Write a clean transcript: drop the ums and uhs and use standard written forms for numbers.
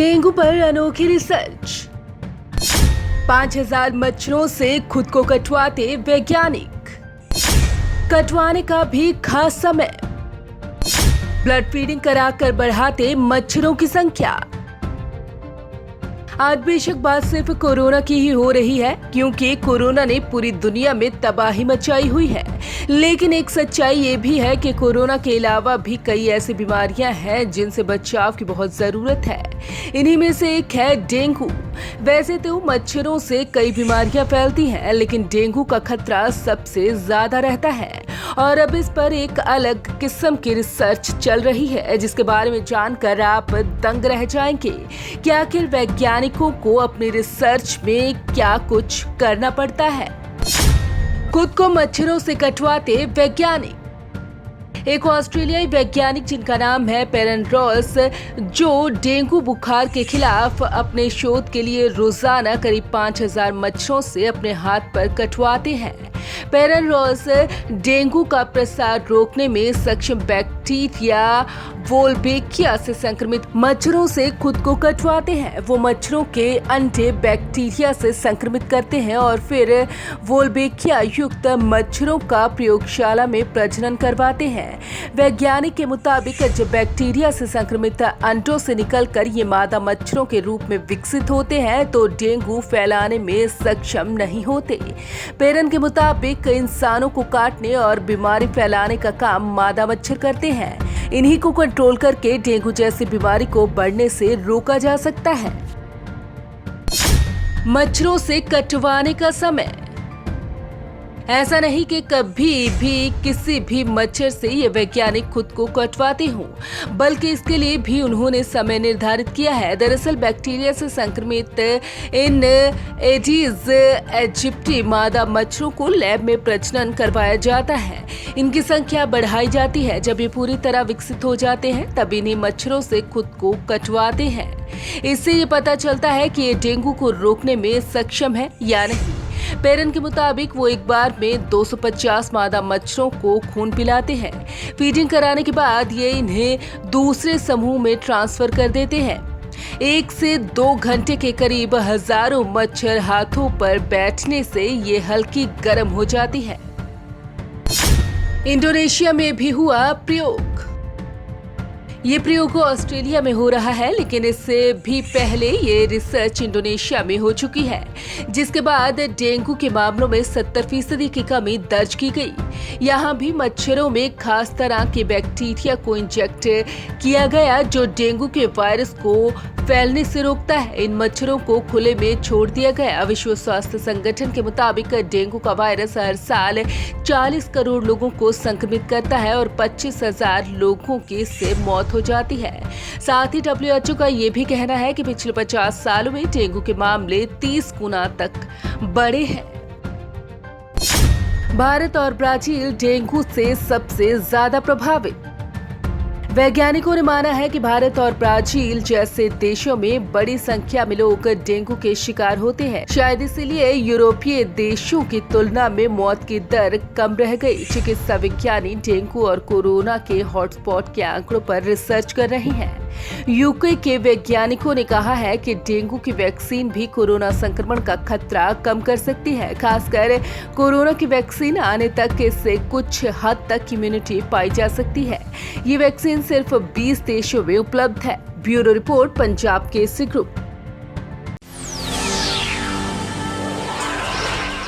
Dengue पर अनोखी research. 5000 मच्छरों से खुद को कटवाते वैज्ञानिक। कटवाने का भी खास समय। ब्लड फीडिंग कराकर बढ़ाते मच्छरों की संख्या। आज बेशक बात सिर्फ कोरोना की ही हो रही है, क्योंकि कोरोना ने पूरी दुनिया में तबाही मचाई हुई है। लेकिन एक सच्चाई ये भी है कि कोरोना के अलावा भी कई ऐसी बीमारियां हैं जिनसे बचाव की बहुत जरूरत है। इन्हीं में से एक है डेंगू। वैसे तो मच्छरों से कई बीमारियां फैलती हैं, लेकिन डेंगू का खतरा सबसे ज्यादा रहता है। और अब इस पर एक अलग किस्म की रिसर्च चल रही है, जिसके बारे में जानकर आप दंग रह जाएंगे कि आखिर वैज्ञानिकों को अपनी रिसर्च में क्या कुछ करना पड़ता है। खुद को मच्छरों से कटवाते वैज्ञानिक। एक ऑस्ट्रेलियाई वैज्ञानिक जिनका नाम है पेरन रॉस, जो डेंगू बुखार के खिलाफ अपने शोध के लिए रोजाना करीब 5000 मच्छरों से अपने हाथ पर कटवाते हैं। पेरन रॉस डेंगू का प्रसार रोकने में सक्षम बैक्टीरिया वोल्बेकिया से संक्रमित मच्छरों से खुद को कटवाते हैं। वो मच्छरों के अंडे बैक्टीरिया से संक्रमित करते हैं और फिर वोल्बेकिया युक्त मच्छरों का प्रयोगशाला में प्रजनन करवाते हैं। वैज्ञानिक के मुताबिक जब बैक्टीरिया से संक्रमित अंडों से निकलकर ये मादा मच्छरों के रूप में विकसित होते हैं तो डेंगू फैलाने में सक्षम नहीं होते। पेरन के मुताबिक इंसानों को काटने और बीमारी फैलाने का काम मादा मच्छर करते हैं। इन्हीं को कंट्रोल करके डेंगू जैसी बीमारी को बढ़ने से रोका जा सकता है। मच्छरों से कटवाने का समय। ऐसा नहीं कि कभी भी किसी भी मच्छर से ये वैज्ञानिक खुद को कटवाते हों, बल्कि इसके लिए भी उन्होंने समय निर्धारित किया है। दरअसल बैक्टीरिया से संक्रमित इन एडीज इजिप्टी मादा मच्छरों को लैब में प्रजनन करवाया जाता है। इनकी संख्या बढ़ाई जाती है। जब ये पूरी तरह विकसित हो जाते हैं तब इन्हीं मच्छरों से खुद को कटवाते हैं। इससे ये पता चलता है कि ये डेंगू को रोकने में सक्षम है या नहीं। पेरन के मुताबिक वो एक बार में 250 मादा मच्छरों को खून पिलाते हैं। फीडिंग कराने के बाद ये इन्हें दूसरे समूह में ट्रांसफर कर देते हैं। 1 से 2 घंटे के करीब हजारों मच्छर हाथों पर बैठने से ये हल्की गर्म हो जाती है। इंडोनेशिया में भी हुआ प्रयोग। ये प्रयोग ऑस्ट्रेलिया में हो रहा है, लेकिन इससे भी पहले ये रिसर्च इंडोनेशिया में हो चुकी है, जिसके बाद डेंगू के मामलों में 70% की कमी दर्ज की गई। यहाँ भी मच्छरों में खास तरह के बैक्टीरिया को इंजेक्ट किया गया जो डेंगू के वायरस को फैलने से रोकता है। इन मच्छरों को खुले में छोड़ दिया गया। विश्व स्वास्थ्य संगठन के मुताबिक डेंगू का वायरस हर साल 40 करोड़ लोगों को संक्रमित करता है और 25,000 लोगों की इससे मौत हो जाती है। साथ ही WHO का ये भी कहना है कि पिछले 50 सालों में डेंगू के मामले 30 गुना तक बढ़े हैं। भारत और ब्राजील डेंगू से सबसे ज्यादा प्रभावित। वैज्ञानिकों ने माना है कि भारत और ब्राजील जैसे देशों में बड़ी संख्या में लोग डेंगू के शिकार होते हैं। शायद इसीलिए यूरोपीय देशों की तुलना में मौत की दर कम रह गई। चिकित्सा विज्ञानी डेंगू और कोरोना के हॉटस्पॉट के आंकड़ों पर रिसर्च कर रहे हैं। यूके के वैज्ञानिकों ने कहा है कि डेंगू की वैक्सीन भी कोरोना संक्रमण का खतरा कम कर सकती है। खासकर कोरोना की वैक्सीन आने तक इससे कुछ हद तक इम्यूनिटी पाई जा सकती है। ये वैक्सीन सिर्फ 20 देशों में उपलब्ध है। Bureau report, Punjab Kesari group.